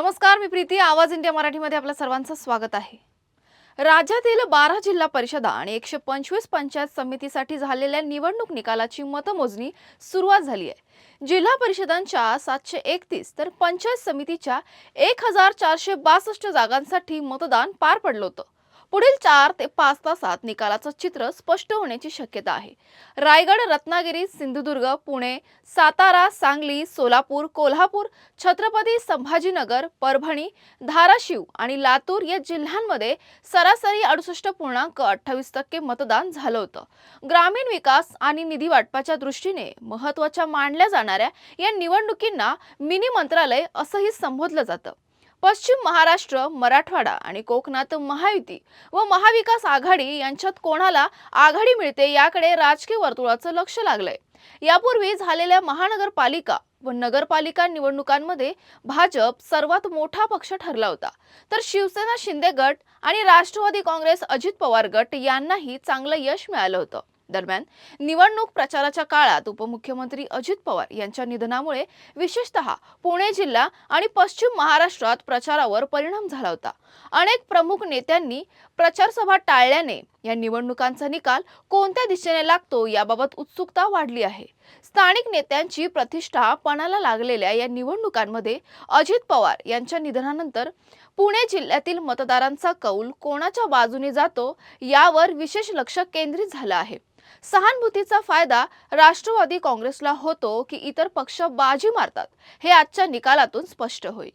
नमस्कार, मी प्रीती. आवाज इंडिया मराठीमध्ये आपल्या सर्वांचं स्वागत आहे. राज्यातील 12 जिल्हा परिषदा आणि 125 पंचायत समितीसाठी झालेल्या निवडणूक निकालाची मतमोजणी सुरुवात झाली आहे. जिल्हा परिषदांच्या 731 तर पंचायत समितीच्या 1462 जागांसाठी मतदान पार पडलं होतं. पुढील 4 ते 5 तासात निकालाचं चित्र स्पष्ट होण्याची शक्यता आहे. रायगड, रत्नागिरी, सिंधुदुर्ग, पुणे, सातारा, सांगली, सोलापूर, कोल्हापूर, छत्रपती संभाजीनगर, परभणी, धाराशिव आणि लातूर या जिल्ह्यांमध्ये सरासरी 68.28% मतदान झालं होतं. ग्रामीण विकास आणि निधी वाटपाच्या दृष्टीने महत्त्वाच्या मानल्या जाणाऱ्या या निवडणुकींना मिनी मंत्रालय असंही संबोधलं जातं. पश्चिम महाराष्ट्र, मराठवाडा आणि कोकणात महायुती व महाविकास आघाडी यांच्यात कोणाला आघाडी मिळते याकडे राजकीय वर्तुळाचं लक्ष लागलंय. यापूर्वी झालेल्या महानगरपालिका व नगरपालिका निवडणुकांमध्ये भाजप सर्वात मोठा पक्ष ठरला होता, तर शिवसेना शिंदे गट आणि राष्ट्रवादी काँग्रेस अजित पवार गट यांनाही चांगलं यश मिळालं होतं. दरम्यान निवडणूक प्रचाराच्या काळात उपमुख्यमंत्री अजित पवार यांच्या निधनामुळे विशेषतः पुणे जिल्हा आणि पश्चिम महाराष्ट्रात प्रचारावर परिणाम झाला होता. अनेक प्रमुख नेत्यांनी प्रचार सभा टाळल्याने या निवडणुकांचा निकाल कोणत्या दिशेने लागतो याबाबत उत्सुकता वाढली आहे. स्थानिक नेत्यांची प्रतिष्ठा पणाला लागलेल्या या निवडणुकांमध्ये अजित पवार यांच्या निधनानंतर पुणे जिल्ह्यातील मतदारांचा कौल कोणाच्या बाजूने जातो यावर विशेष लक्ष केंद्रित झालं आहे. सहानुभूतीचा फायदा राष्ट्रवादी काँग्रेसला होतो की इतर पक्ष बाजी मारतात, हे आजच्या निकालातून स्पष्ट होईल.